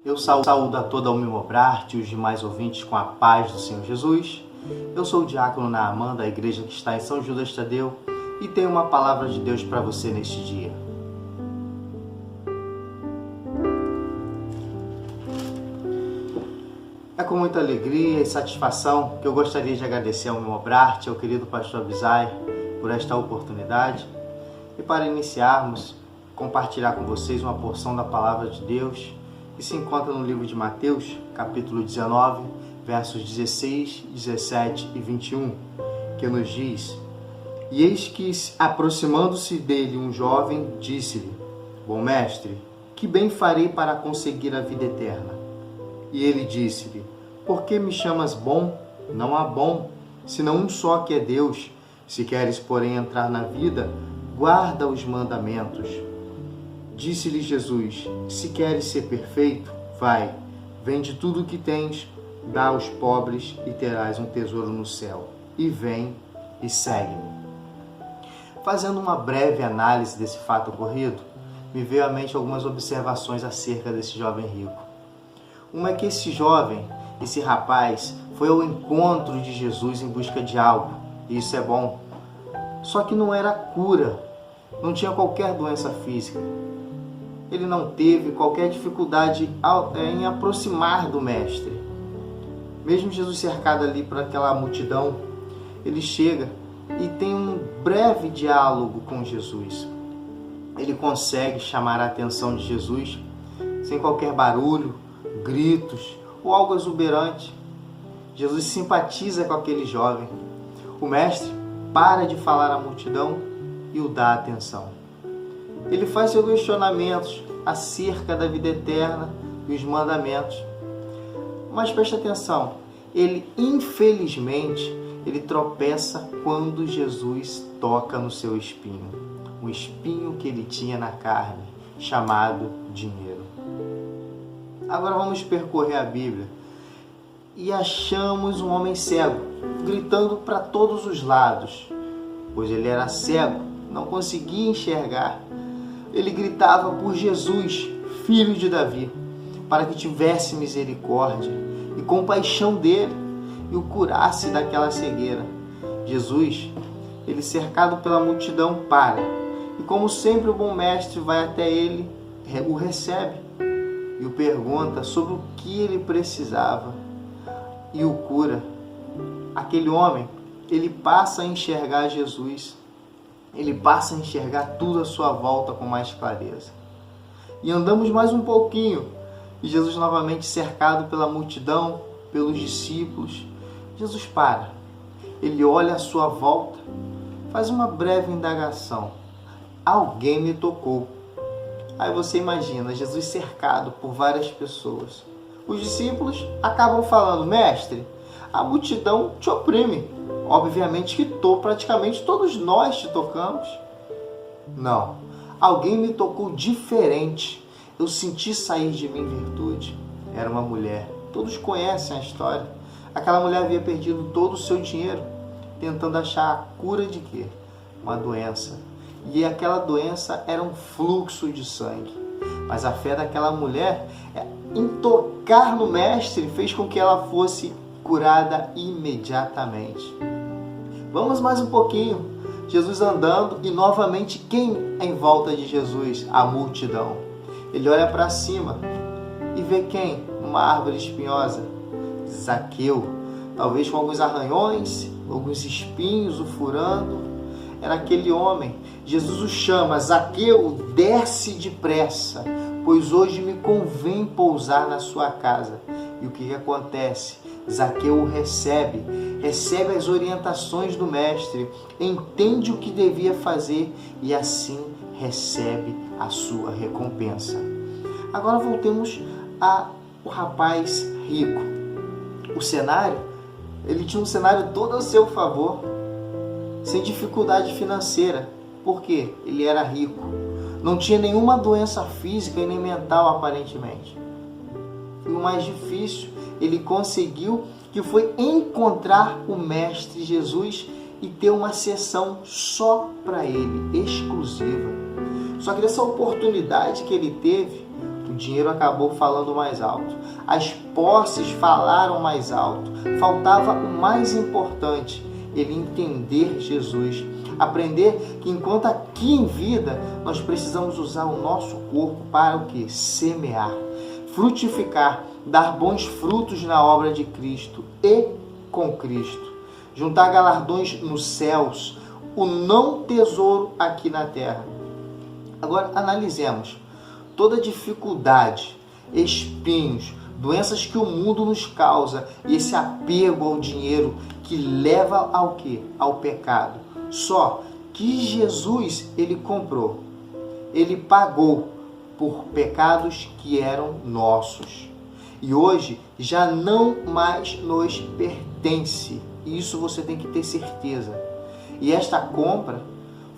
Eu saúdo a toda a Umimobrarte e os demais ouvintes com a paz do Senhor Jesus. Eu sou o diácono Naaman, da igreja que está em São Judas Tadeu, e tenho uma palavra de Deus para você neste dia. É com muita alegria e satisfação que eu gostaria de agradecer ao Umimobrarte, ao querido pastor Abisai, por esta oportunidade. E para iniciarmos, compartilhar com vocês uma porção da palavra de Deus que se encontra no livro de Mateus, capítulo 19, versos 16, 17 e 21, que nos diz: E eis que, aproximando-se dele um jovem, disse-lhe: Bom mestre, que bem farei para conseguir a vida eterna? E ele disse-lhe: Por que me chamas bom? Não há bom, senão um só, que é Deus. Se queres, porém, entrar na vida, guarda os mandamentos. Disse-lhe Jesus: Se queres ser perfeito, vai, vende tudo o que tens, dá aos pobres e terás um tesouro no céu. E vem e segue-me. Fazendo uma breve análise desse fato ocorrido, me veio à mente algumas observações acerca desse jovem rico. Uma é que esse rapaz, foi ao encontro de Jesus em busca de algo, e isso é bom. Só que não era cura, não tinha qualquer doença física. Ele não teve qualquer dificuldade em aproximar do mestre. Mesmo Jesus cercado ali por aquela multidão, ele chega e tem um breve diálogo com Jesus. Ele consegue chamar a atenção de Jesus sem qualquer barulho, gritos ou algo exuberante. Jesus simpatiza com aquele jovem. O mestre para de falar à multidão e o dá atenção. Ele faz seus questionamentos acerca da vida eterna e os mandamentos. Mas preste atenção, infelizmente, ele tropeça quando Jesus toca no seu espinho. O espinho que ele tinha na carne, chamado dinheiro. Agora vamos percorrer a Bíblia e achamos um homem cego, gritando para todos os lados, pois ele era cego, não conseguia enxergar. Ele gritava por Jesus, filho de Davi, para que tivesse misericórdia e compaixão dele e o curasse daquela cegueira. Jesus, ele cercado pela multidão, para, e como sempre o bom mestre vai até ele, o recebe e o pergunta sobre o que ele precisava e o cura. Aquele homem, ele passa a enxergar Jesus, ele passa a enxergar tudo à sua volta com mais clareza. E andamos mais um pouquinho, e Jesus novamente cercado pela multidão, pelos discípulos. Jesus para, ele olha à sua volta, faz uma breve indagação: alguém me tocou. Aí você imagina, Jesus cercado por várias pessoas. Os discípulos acabam falando: mestre, a multidão te oprime. Obviamente que praticamente todos nós te tocamos. Não, alguém me tocou diferente. Eu senti sair de mim virtude. Era uma mulher. Todos conhecem a história. Aquela mulher havia perdido todo o seu dinheiro, tentando achar a cura de quê? Uma doença. E aquela doença era um fluxo de sangue. Mas a fé daquela mulher em tocar no mestre fez com que ela fosse curada imediatamente. Vamos mais um pouquinho. Jesus andando e novamente quem em volta de Jesus? A multidão. Ele olha para cima e vê quem? Uma árvore espinhosa. Zaqueu. Talvez com alguns arranhões, alguns espinhos o furando. Era aquele homem. Jesus o chama: Zaqueu, desce depressa, pois hoje me convém pousar na sua casa. E o que acontece? Zaqueu o recebe as orientações do mestre, entende o que devia fazer e assim recebe a sua recompensa. Agora voltemos ao rapaz rico. O cenário, ele tinha um cenário todo a seu favor, sem dificuldade financeira. Por quê? Ele era rico. Não tinha nenhuma doença física e nem mental, aparentemente. E o mais difícil, ele conseguiu, que foi encontrar o Mestre Jesus e ter uma sessão só para ele, exclusiva. Só que nessa oportunidade que ele teve, o dinheiro acabou falando mais alto. As posses falaram mais alto. Faltava o mais importante, ele entender Jesus. Aprender que enquanto aqui em vida, nós precisamos usar o nosso corpo para o quê? Semear, frutificar, dar bons frutos na obra de Cristo e com Cristo. Juntar galardões nos céus, o não tesouro aqui na terra. Agora analisemos toda dificuldade, espinhos, doenças que o mundo nos causa e esse apego ao dinheiro que leva ao quê? Ao pecado. Só que Jesus, ele comprou, ele pagou por pecados que eram nossos. E hoje já não mais nos pertence. Isso você tem que ter certeza. E esta compra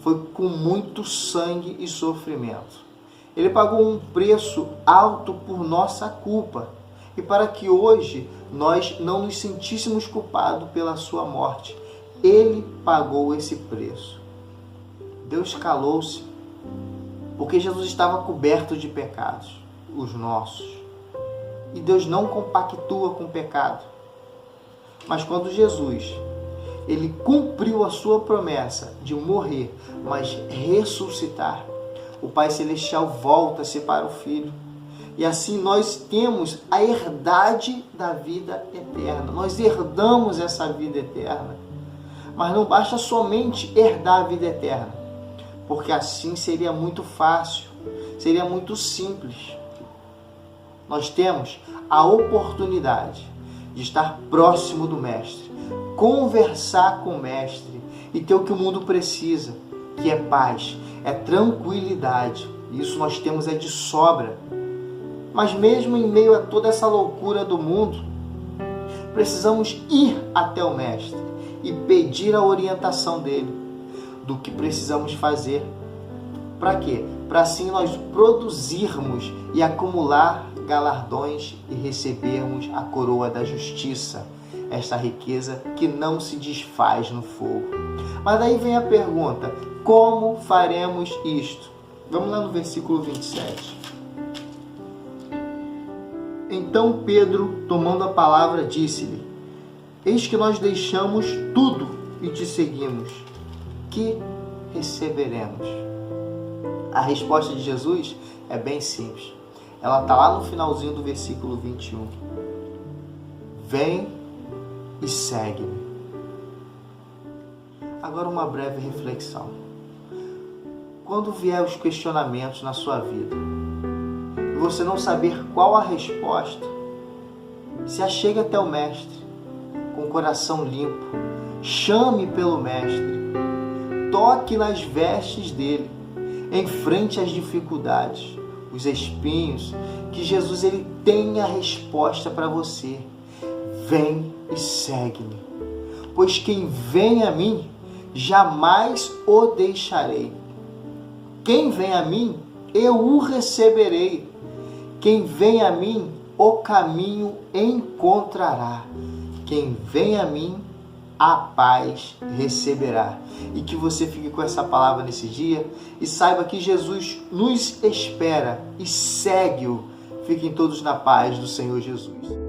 foi com muito sangue e sofrimento. Ele pagou um preço alto por nossa culpa. E para que hoje nós não nos sentíssemos culpados pela sua morte, ele pagou esse preço. Deus calou-se, porque Jesus estava coberto de pecados, os nossos. E Deus não compactua com o pecado. Mas quando Jesus, ele cumpriu a sua promessa de morrer, mas ressuscitar, o Pai Celestial volta-se para o Filho. E assim nós temos a herdade da vida eterna. Nós herdamos essa vida eterna. Mas não basta somente herdar a vida eterna, porque assim seria muito fácil, seria muito simples. Nós temos a oportunidade de estar próximo do Mestre, conversar com o Mestre e ter o que o mundo precisa, que é paz, é tranquilidade. Isso nós temos de sobra. Mas mesmo em meio a toda essa loucura do mundo, precisamos ir até o Mestre e pedir a orientação dele do que precisamos fazer. Para quê? Para assim nós produzirmos e acumular galardões e recebermos a coroa da justiça, esta riqueza que não se desfaz no fogo. Mas daí vem a pergunta, como faremos isto? Vamos lá no versículo 27. Então Pedro, tomando a palavra, disse-lhe: eis que nós deixamos tudo e te seguimos. Que receberemos? A resposta de Jesus é bem simples. Ela está lá no finalzinho do versículo 21. Vem e segue-me. Agora uma breve reflexão. Quando vier os questionamentos na sua vida e você não saber qual a resposta, se achegue até o Mestre com o coração limpo, chame pelo Mestre, toque nas vestes dele, enfrente as dificuldades, os espinhos, que Jesus ele tem a resposta para você. Vem e segue-me, pois quem vem a mim, jamais o deixarei. Quem vem a mim, eu o receberei. Quem vem a mim, o caminho encontrará. Quem vem a mim, a paz receberá. E que você fique com essa palavra nesse dia e saiba que Jesus nos espera e segue-o. Fiquem todos na paz do Senhor Jesus.